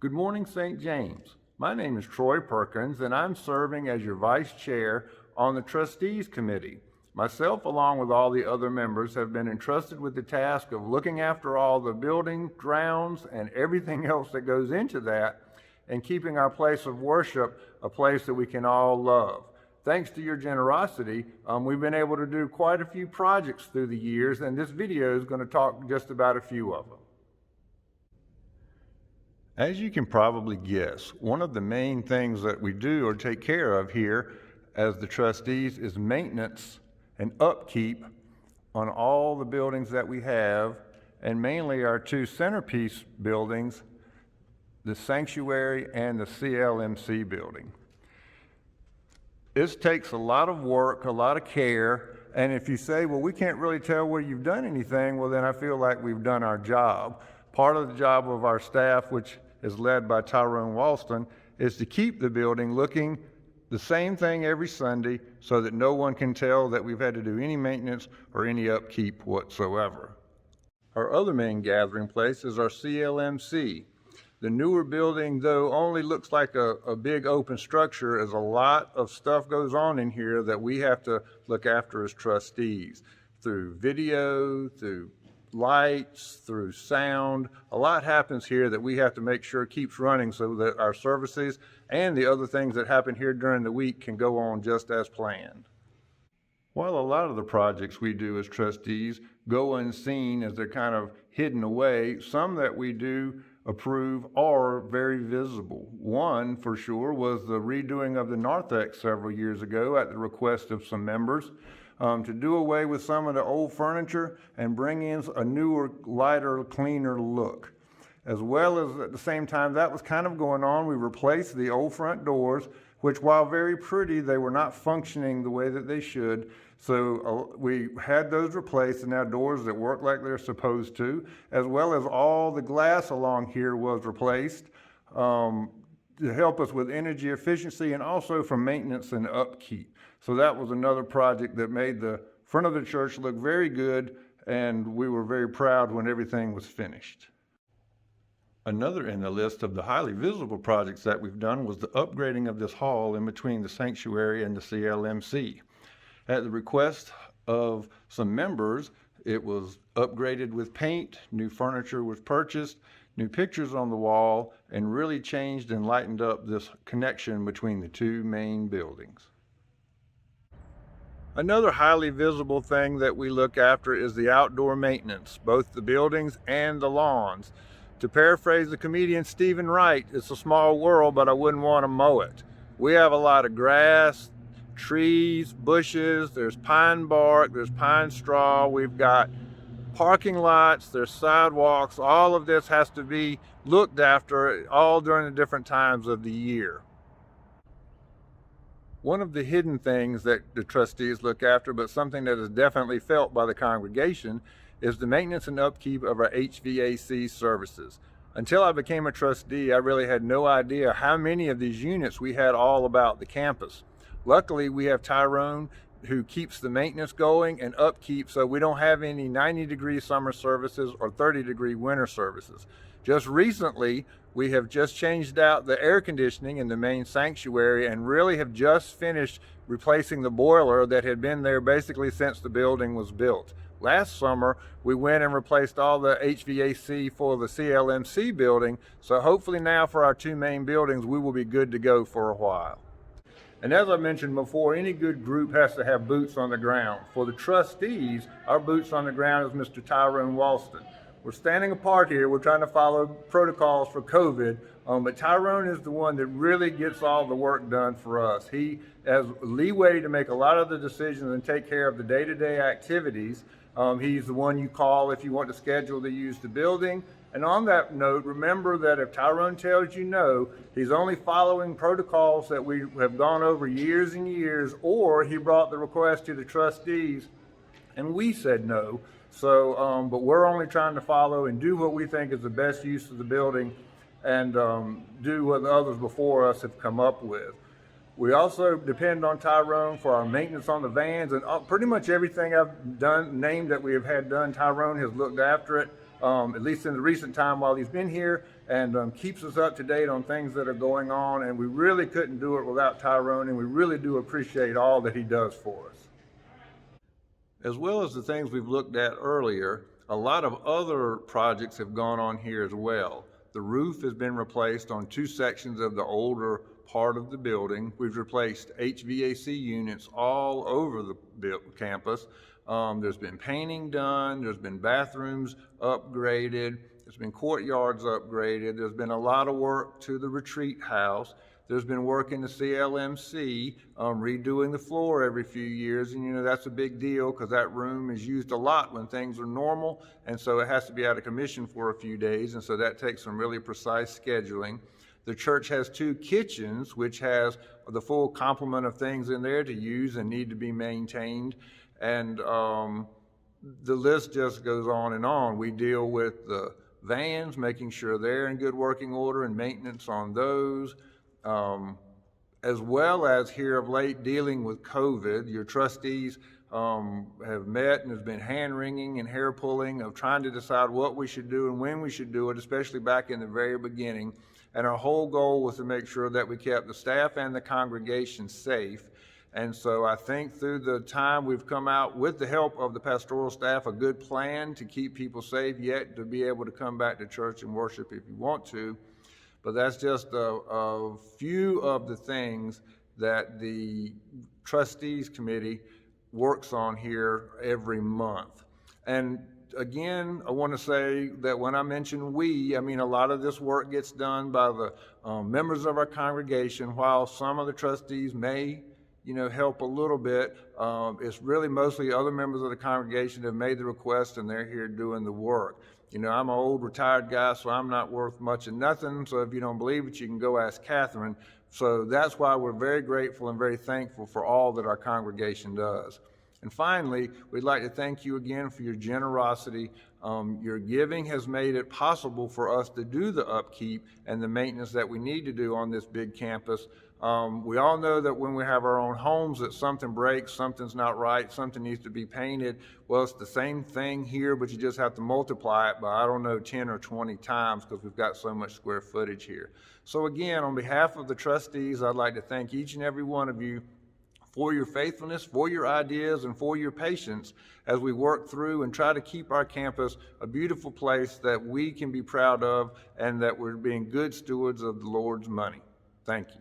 Good morning, St. James. My name is Troy Perkins, and I'm serving as your Vice Chair on the Trustees Committee. Myself, along with all the other members, have been entrusted with the task of looking after all the building, grounds, and everything else that goes into that, and keeping our place of worship a place that we can all love. Thanks to your generosity, we've been able to do quite a few projects through the years, and this video is going to talk just about a few of them. As you can probably guess, one of the main things that we do or take care of here as the trustees is maintenance and upkeep on all the buildings that we have, and mainly our two centerpiece buildings, the sanctuary and the CLMC building. This takes a lot of work, a lot of care, and if you say, well, we can't really tell where you've done anything, well, then I feel like we've done our job. Part of the job of our staff, which is led by Tyrone Walston, is to keep the building looking the same thing every Sunday so that no one can tell that we've had to do any maintenance or any upkeep whatsoever. Our other main gathering place is our CLMC. The newer building, though, only looks like a big open structure, as a lot of stuff goes on in here that we have to look after as trustees, through video, through lights, through sound. A lot happens here that we have to make sure keeps running so that our services and the other things that happen here during the week can go on just as planned. While a lot of the projects we do as trustees go unseen as they're kind of hidden away, some that we do approve are very visible. One, for sure, was the redoing of the narthex several years ago at the request of some members. To do away with some of the old furniture and bring in a newer, lighter, cleaner look. As well as at the same time that was kind of going on, we replaced the old front doors, which while very pretty, they were not functioning the way that they should. So we had those replaced, and now doors that work like they're supposed to, as well as all the glass along here was replaced to help us with energy efficiency and also for maintenance and upkeep. So that was another project that made the front of the church look very good, and we were very proud when everything was finished. Another in the list of the highly visible projects that we've done was the upgrading of this hall in between the sanctuary and the CLMC. At the request of some members, it was upgraded with paint, new furniture was purchased, new pictures on the wall, and really changed and lightened up this connection between the two main buildings. Another highly visible thing that we look after is the outdoor maintenance, both the buildings and the lawns. To paraphrase the comedian Stephen Wright, it's a small world, but I wouldn't want to mow it. We have a lot of grass, trees, bushes, there's pine bark, there's pine straw, we've got parking lots, there's sidewalks. All of this has to be looked after all during the different times of the year. One of the hidden things that the trustees look after, but something that is definitely felt by the congregation, is the maintenance and upkeep of our HVAC services. Until I became a trustee, I really had no idea how many of these units we had all about the campus. Luckily, we have Tyrone who keeps the maintenance going and upkeep, so we don't have any 90-degree summer services or 30-degree winter services. Just recently, we have just changed out the air conditioning in the main sanctuary and really have just finished replacing the boiler that had been there basically since the building was built. Last summer, we went and replaced all the HVAC for the CLMC building, so hopefully now for our two main buildings, we will be good to go for a while. And as I mentioned before, any good group has to have boots on the ground. For the trustees, our boots on the ground is Mr. Tyrone Walston. We're standing apart here. We're trying to follow protocols for COVID, but Tyrone is the one that really gets all the work done for us. He has leeway to make a lot of the decisions and take care of the day-to-day activities. He's the one you call if you want to schedule to use the building. And on that note, remember that if Tyrone tells you no, he's only following protocols that we have gone over years and years, or he brought the request to the trustees and we said no. So, but we're only trying to follow and do what we think is the best use of the building and do what the others before us have come up with. We also depend on Tyrone for our maintenance on the vans, and pretty much everything I've named that we have had done, Tyrone has looked after it, at least in the recent time while he's been here. and keeps us up to date on things that are going on. And we really couldn't do it without Tyrone, and we really do appreciate all that he does for us. As well as the things we've looked at earlier, a lot of other projects have gone on here as well. The roof has been replaced on 2 sections of the older part of the building. We've replaced HVAC units all over the campus. There's been painting done, there's been bathrooms upgraded, there's been courtyards upgraded, there's been a lot of work to the retreat house. There's been work in the CLMC, redoing the floor every few years, and that's a big deal because that room is used a lot when things are normal, and so it has to be out of commission for a few days, and so that takes some really precise scheduling. The church has 2 kitchens, which has the full complement of things in there to use and need to be maintained, and the list just goes on and on. We deal with the vans, making sure they're in good working order and maintenance on those. As well as here of late dealing with COVID. Your trustees have met and has been hand-wringing and hair-pulling of trying to decide what we should do and when we should do it, especially back in the very beginning. And our whole goal was to make sure that we kept the staff and the congregation safe. And so I think through the time we've come out with the help of the pastoral staff, a good plan to keep people safe, yet to be able to come back to church and worship if you want to. But that's just a few of the things that the trustees committee works on here every month. And again, I want to say that when I mention we, I mean a lot of this work gets done by the members of our congregation. While some of the trustees may help a little bit, it's really mostly other members of the congregation that have made the request, and they're here doing the work. I'm an old retired guy, so I'm not worth much of nothing. So if you don't believe it, you can go ask Catherine. So that's why we're very grateful and very thankful for all that our congregation does. And finally, we'd like to thank you again for your generosity. Your giving has made it possible for us to do the upkeep and the maintenance that we need to do on this big campus. We all know that when we have our own homes that something breaks, something's not right, something needs to be painted. Well, it's the same thing here, but you just have to multiply it by, 10 or 20 times because we've got so much square footage here. So again, on behalf of the trustees, I'd like to thank each and every one of you for your faithfulness, for your ideas, and for your patience as we work through and try to keep our campus a beautiful place that we can be proud of and that we're being good stewards of the Lord's money. Thank you.